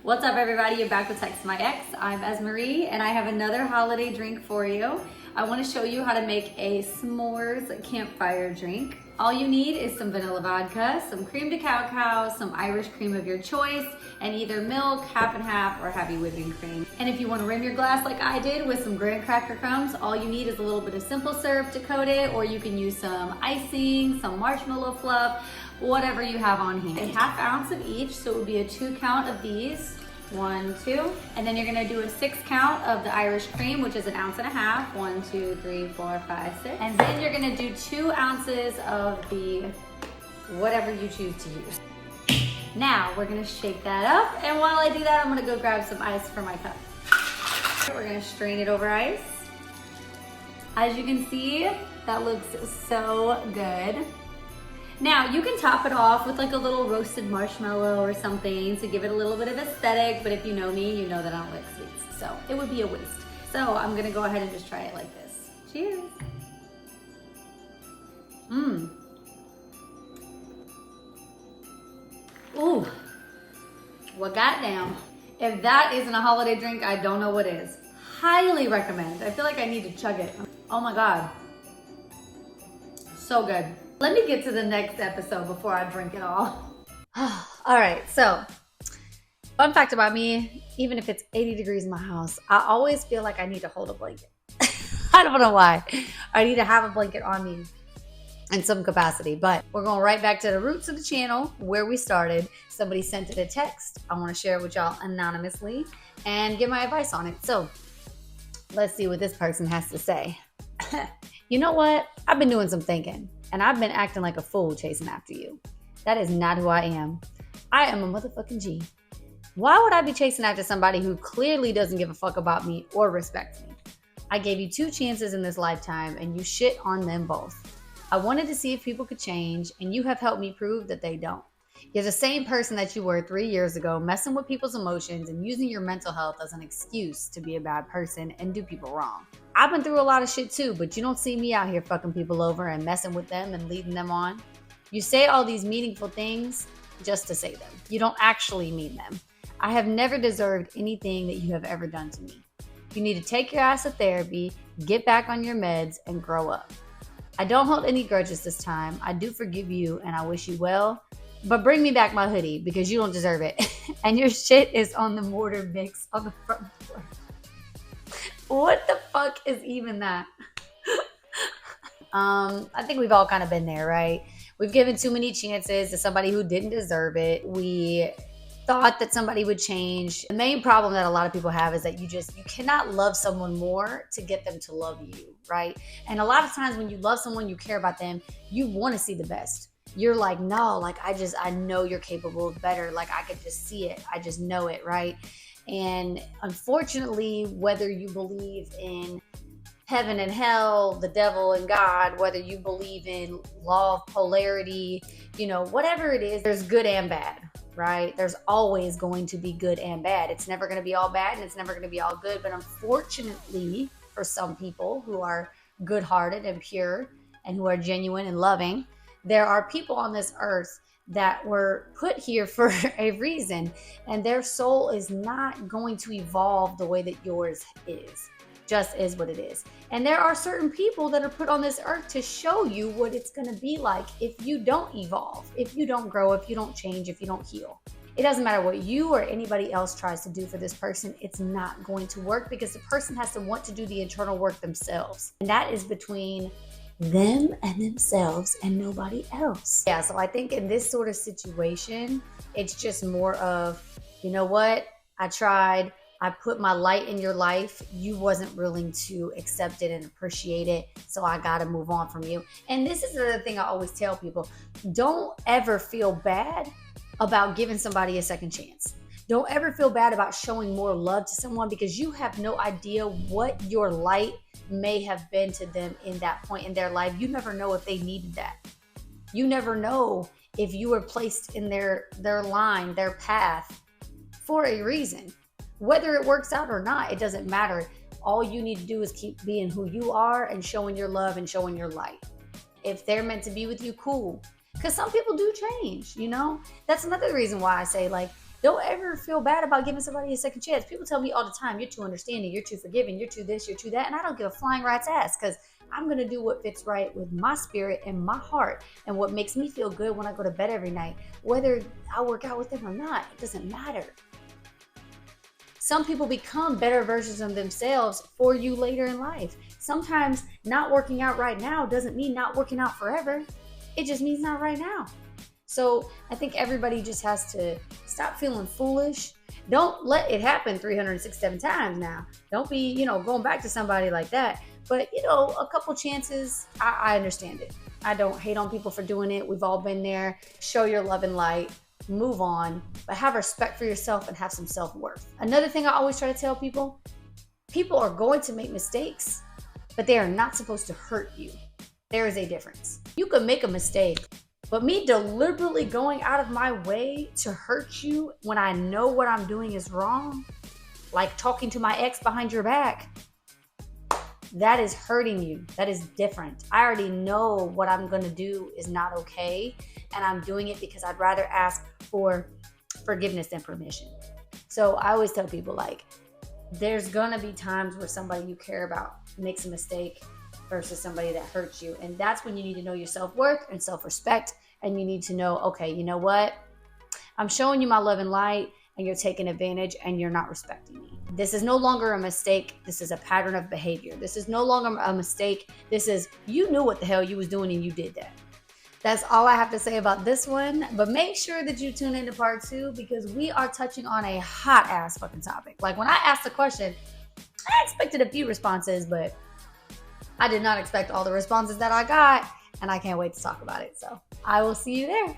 What's up, everybody? You're back with Text My Ex. I'm Esmarie, and I have another holiday drink for you. I want to show you how to make a s'mores campfire drink. All you need is some vanilla vodka, some cream de cacao, some Irish cream of your choice, and either milk, half and half, or heavy whipping cream. And if you want to rim your glass like I did with some graham cracker crumbs, all you need is a little bit of simple syrup to coat it, or you can use some icing, some marshmallow fluff, whatever you have on hand. A half ounce of each, so it would be a 2 count of these. 1, 2, and then you're gonna do a 6 count of the Irish cream, which is 1.5 ounces. 1, 2, 3, 4, 5, 6. And then you're gonna do 2 ounces of the whatever you choose to use. Now we're gonna shake that up, and while I do that, I'm gonna go grab some ice for my cup. We're gonna strain it over ice. As you can see, that looks so good. Now, you can top it off with like a little roasted marshmallow or something to give it a little bit of aesthetic, but if you know me, you know that I don't like sweets, so it would be a waste. So I'm gonna go ahead and just try it like this. Cheers. Ooh, well, goddamn. If that isn't a holiday drink, I don't know what is. Highly recommend. I feel like I need to chug it. Oh my God. So good. Let me get to the next episode before I drink it all. All right, so fun fact about me, even if it's 80 degrees in my house, I always feel like I need to hold a blanket. I don't know why. I need to have a blanket on me in some capacity, but we're going right back to the roots of the channel where we started. Somebody sent it a text. I want to share it with y'all anonymously and give my advice on it. So let's see what this person has to say. You know what? I've been doing some thinking. And I've been acting like a fool chasing after you. That is not who I am. I am a motherfucking G. Why would I be chasing after somebody who clearly doesn't give a fuck about me or respects me? I gave you 2 chances in this lifetime and you shit on them both. I wanted to see if people could change, and you have helped me prove that they don't. You're the same person that you were 3 years ago, messing with people's emotions and using your mental health as an excuse to be a bad person and do people wrong. I've been through a lot of shit too, but you don't see me out here fucking people over and messing with them and leading them on. You say all these meaningful things just to say them. You don't actually mean them. I have never deserved anything that you have ever done to me. You need to take your ass to therapy, get back on your meds, and grow up. I don't hold any grudges this time. I do forgive you and I wish you well, but bring me back my hoodie because you don't deserve it. And your shit is on the mortar mix on the front door. What the fuck is even that? I think we've all kind of been there, right? We've given too many chances to somebody who didn't deserve it. We thought that somebody would change. The main problem that a lot of people have is that you cannot love someone more to get them to love you, right? And a lot of times when you love someone, you care about them, you want to see the best. You're like, no, like I know you're capable of better. Like I could just see it. I just know it, right? And unfortunately, whether you believe in heaven and hell, the devil and God, whether you believe in law of polarity, whatever it is, there's good and bad, right? There's always going to be good and bad. It's never going to be all bad and it's never going to be all good. But unfortunately, for some people who are good-hearted and pure and who are genuine and loving, there are people on this earth that were put here for a reason, and their soul is not going to evolve the way that yours is. Just is what it is. And there are certain people that are put on this earth to show you what it's going to be like if you don't evolve, if you don't grow, if you don't change, if you don't heal. It doesn't matter what you or anybody else tries to do for this person. It's not going to work because the person has to want to do the internal work themselves. And that is between them and themselves and nobody else. Yeah, so I think in this sort of situation, it's just more of, you know what? I tried. I put my light in your life. You wasn't willing to accept it and appreciate it. So I got to move on from you. And this is the thing I always tell people. Don't ever feel bad about giving somebody a second chance. Don't ever feel bad about showing more love to someone because you have no idea what your light may have been to them in that point in their life. You never know if they needed that. You never know if you were placed in their line, their path for a reason. Whether it works out or not, it doesn't matter. All you need to do is keep being who you are and showing your love and showing your light. If they're meant to be with you, cool. Because some people do change, That's another reason why I say, like, Don't ever feel bad about giving somebody a second chance. People tell me all the time, you're too understanding, you're too forgiving, you're too this, you're too that. And I don't give a flying rat's ass, because I'm going to do what fits right with my spirit and my heart and what makes me feel good when I go to bed every night. Whether I work out with them or not, it doesn't matter. Some people become better versions of themselves for you later in life. Sometimes not working out right now doesn't mean not working out forever. It just means not right now. So I think everybody just has to stop feeling foolish. Don't let it happen 367 times now. Don't be, going back to somebody like that. But, a couple chances, I understand it. I don't hate on people for doing it. We've all been there. Show your love and light. Move on. But have respect for yourself and have some self-worth. Another thing I always try to tell people are going to make mistakes, but they are not supposed to hurt you. There is a difference. You can make a mistake, but me deliberately going out of my way to hurt you when I know what I'm doing is wrong, like talking to my ex behind your back, that is hurting you. That is different. I already know what I'm going to do is not okay, and I'm doing it because I'd rather ask for forgiveness than permission. So I always tell people, there's going to be times where somebody you care about makes a mistake versus somebody that hurts you. And that's when you need to know your self-worth and self-respect. And you need to know, okay, you know what? I'm showing you my love and light, and you're taking advantage and you're not respecting me. This is no longer a mistake. This is a pattern of behavior. This is no longer a mistake. This is, you knew what the hell you was doing and you did that. That's all I have to say about this one. But make sure that you tune into part 2, because we are touching on a hot ass fucking topic. Like, when I asked the question, I expected a few responses, but I did not expect all the responses that I got, and I can't wait to talk about it. So I will see you there.